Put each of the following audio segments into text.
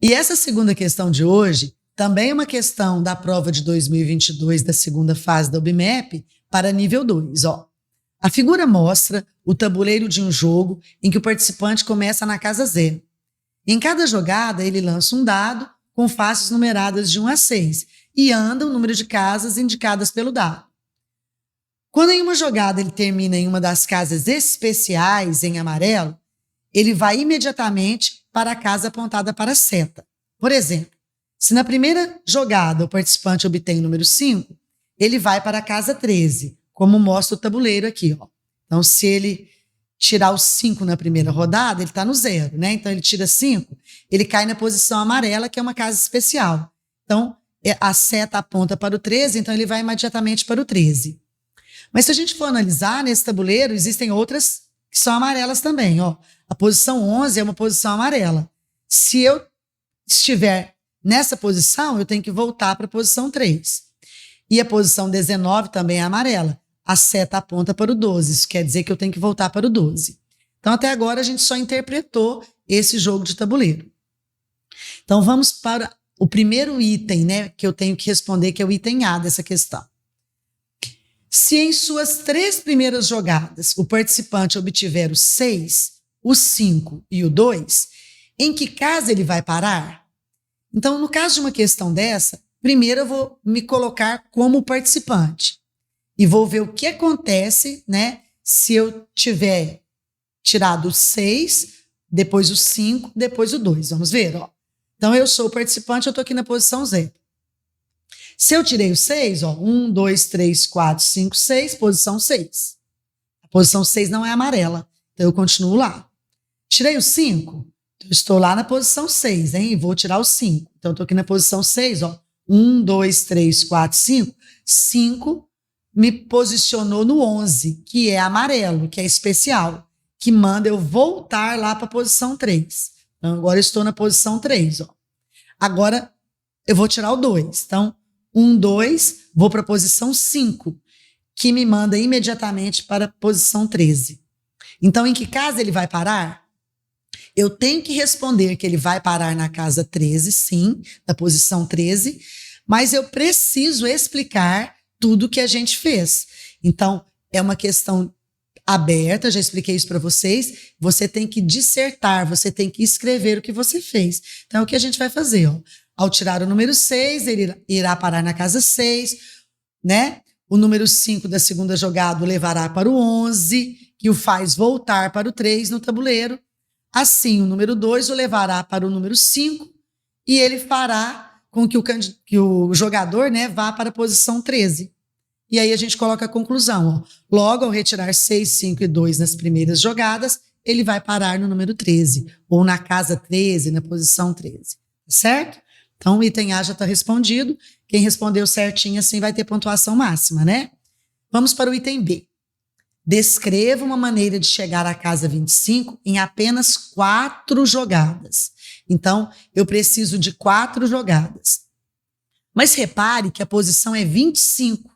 E essa segunda questão de hoje também é uma questão da prova de 2022 da segunda fase da OBMEP para nível 2. Ó. A figura mostra o tabuleiro de um jogo em que o participante começa na casa 0. Em cada jogada, ele lança um dado com faces numeradas de 1 a 6 e anda o número de casas indicadas pelo dado. Quando em uma jogada ele termina em uma das casas especiais em amarelo, ele vai imediatamente para a casa apontada para a seta. Por exemplo, se na primeira jogada o participante obtém o número 5, ele vai para a casa 13, como mostra o tabuleiro aqui. Ó. Então, se ele tirar o 5 na primeira rodada, ele está no 0, né? Então, ele tira 5, ele cai na posição amarela, que é uma casa especial. Então, a seta aponta para o 13, então ele vai imediatamente para o 13. Mas se a gente for analisar, nesse tabuleiro, existem outras que são amarelas também. Ó. A posição 11 é uma posição amarela. Se eu estiver nessa posição, eu tenho que voltar para a posição 3. E a posição 19 também é amarela. A seta aponta para o 12, isso quer dizer que eu tenho que voltar para o 12. Então, até agora, a gente só interpretou esse jogo de tabuleiro. Então, vamos para o primeiro item, né, que eu tenho que responder, que é o item A dessa questão. Se em suas 3 primeiras jogadas o participante obtiver o 6, o 5 e o 2, em que casa ele vai parar? Então, no caso de uma questão dessa, primeiro eu vou me colocar como participante e vou ver o que acontece, né, se eu tiver tirado o 6, depois o 5, depois o 2. Vamos ver, ó. Então, eu sou o participante, eu estou aqui na posição 0. Se eu tirei o 6, ó, 1, 2, 3, 4, 5, 6, posição 6. A posição 6 não é amarela, então eu continuo lá. Tirei o 5, eu estou lá na posição 6, hein? E vou tirar o 5. Então, eu estou aqui na posição 6, ó. 1, 2, 3, 4, 5. 5 me posicionou no 11, que é amarelo, que é especial, que manda eu voltar lá para a posição 3. Então, agora eu estou na posição 3, ó. Agora, eu vou tirar o 2. Então, 1, 2, vou para a posição 5, que me manda imediatamente para a posição 13. Então, em que casa ele vai parar? Eu tenho que responder que ele vai parar na casa 13, sim, na posição 13, mas eu preciso explicar tudo que a gente fez. Então, é uma questão aberta, já expliquei isso para vocês, você tem que dissertar, você tem que escrever o que você fez. Então, é o que a gente vai fazer, ó. Ao tirar o número 6, ele irá parar na casa 6, né? O número 5 da segunda jogada o levará para o 11, que o faz voltar para o 3 no tabuleiro. Assim, o número 2 o levará para o número 5 e ele fará com que o jogador, né, vá para a posição 13. E aí a gente coloca a conclusão. Ó. Logo, ao retirar 6, 5 e 2 nas primeiras jogadas, ele vai parar no número 13, ou na casa 13, na posição 13. Certo? Então, o item A já está respondido. Quem respondeu certinho assim vai ter pontuação máxima, né? Vamos para o item B. Descreva uma maneira de chegar à casa 25 em apenas 4 jogadas. Então, eu preciso de 4 jogadas. Mas repare que a posição é 25.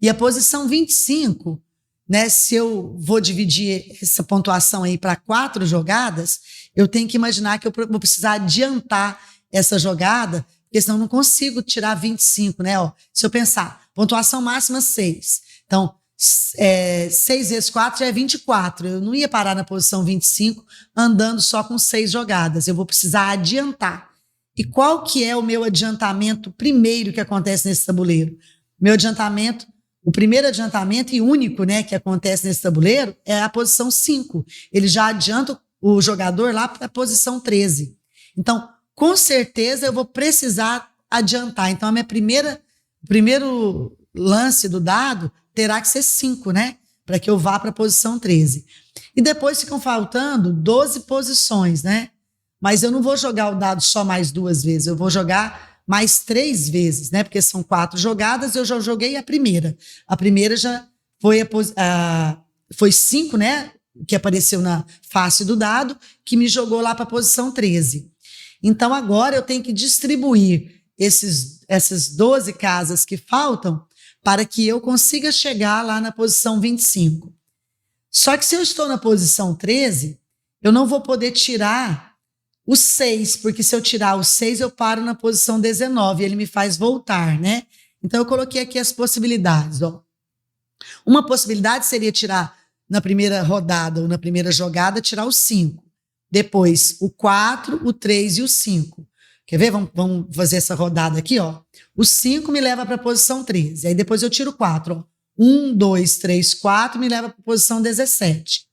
E a posição 25, né, se eu vou dividir essa pontuação aí para 4 jogadas, eu tenho que imaginar que eu vou precisar adiantar essa jogada, porque senão eu não consigo tirar 25, né? Ó, se eu pensar, pontuação máxima 6. Então, 6 vezes 4 já é 24. Eu não ia parar na posição 25 andando só com 6 jogadas. Eu vou precisar adiantar. E qual que é o meu adiantamento primeiro que acontece nesse tabuleiro? Meu adiantamento, o primeiro adiantamento e único, né, que acontece nesse tabuleiro é a posição 5. Ele já adianta o jogador lá para a posição 13. Então, com certeza eu vou precisar adiantar. Então, o primeiro lance do dado terá que ser 5, né? Para que eu vá para a posição 13. E depois ficam faltando 12 posições, né? Mas eu não vou jogar o dado só mais 2 vezes, eu vou jogar mais 3 vezes, né? Porque são 4 jogadas, eu já joguei a primeira. A primeira já foi 5, né? Que apareceu na face do dado, que me jogou lá para a posição 13. Então, agora eu tenho que distribuir essas 12 casas que faltam para que eu consiga chegar lá na posição 25. Só que se eu estou na posição 13, eu não vou poder tirar O 6, porque se eu tirar o 6, eu paro na posição 19 e ele me faz voltar, né? Então, eu coloquei aqui as possibilidades, ó. Uma possibilidade seria tirar na primeira rodada ou na primeira jogada, tirar o 5. Depois, o 4, o 3 e o 5. Quer ver? Vamos fazer essa rodada aqui, ó. O 5 me leva para a posição 13. Aí depois eu tiro o 4, ó. 1, 2, 3, 4 me leva para a posição 17.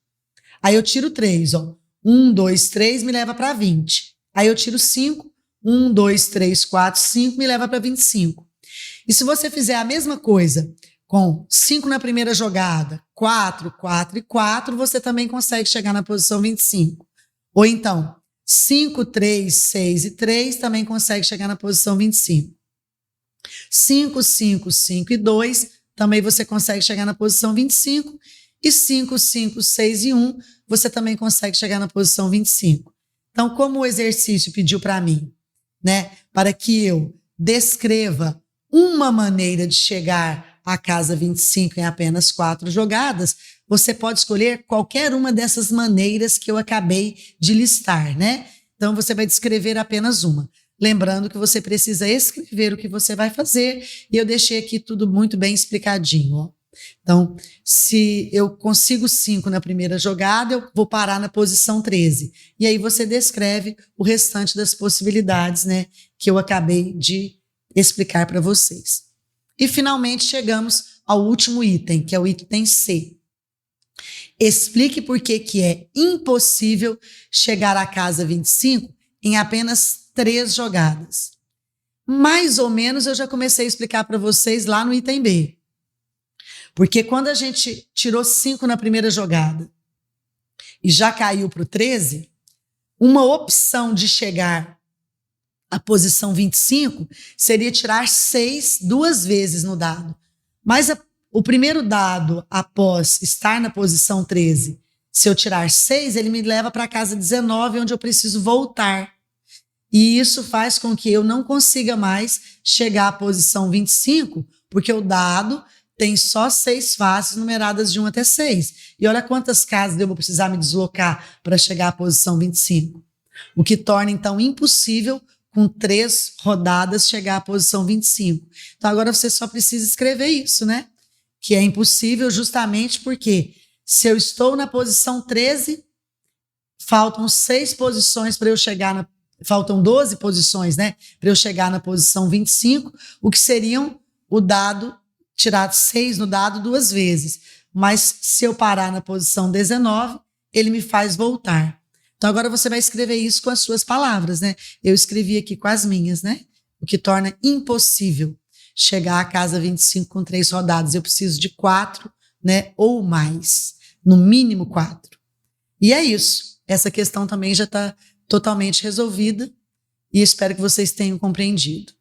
Aí eu tiro o 3, ó. 1, 2, 3 me leva para 20. Aí eu tiro 5. 1, 2, 3, 4, 5 me leva para 25. E se você fizer a mesma coisa com 5 na primeira jogada, 4, 4 e 4, você também consegue chegar na posição 25. Ou então, 5, 3, 6 e 3 também consegue chegar na posição 25. 5, 5, 5 e 2 também você consegue chegar na posição 25. E 5, 5, 6 e 1 você também consegue chegar na posição 25. Então, como o exercício pediu para mim, né, para que eu descreva uma maneira de chegar à casa 25 em apenas 4 jogadas, você pode escolher qualquer uma dessas maneiras que eu acabei de listar, né? Então, você vai descrever apenas uma. Lembrando que você precisa escrever o que você vai fazer, e eu deixei aqui tudo muito bem explicadinho, ó. Então, se eu consigo 5 na primeira jogada, eu vou parar na posição 13. E aí você descreve o restante das possibilidades, né, que eu acabei de explicar para vocês. E finalmente chegamos ao último item, que é o item C. Explique por que é impossível chegar à casa 25 em apenas 3 jogadas. Mais ou menos eu já comecei a explicar para vocês lá no item B. Porque quando a gente tirou 5 na primeira jogada e já caiu para o 13, uma opção de chegar à posição 25 seria tirar 6 2 vezes no dado. Mas o primeiro dado, após estar na posição 13, se eu tirar 6, ele me leva para a casa 19, onde eu preciso voltar. E isso faz com que eu não consiga mais chegar à posição 25, porque o dado tem só 6 faces numeradas de 1 até 6. E olha quantas casas eu vou precisar me deslocar para chegar à posição 25. O que torna, então, impossível, com 3 rodadas, chegar à posição 25. Então, agora você só precisa escrever isso, né? Que é impossível justamente porque se eu estou na posição 13, faltam 6 posições para eu chegar na... Faltam 12 posições, né? Para eu chegar na posição 25, o que seriam o dado... tirar 6 no dado 2 vezes, mas se eu parar na posição 19, ele me faz voltar. Então agora você vai escrever isso com as suas palavras, né? Eu escrevi aqui com as minhas, né? O que torna impossível chegar à casa 25 com 3 rodadas. Eu preciso de 4, né? Ou mais, no mínimo 4. E é isso. Essa questão também já está totalmente resolvida e espero que vocês tenham compreendido.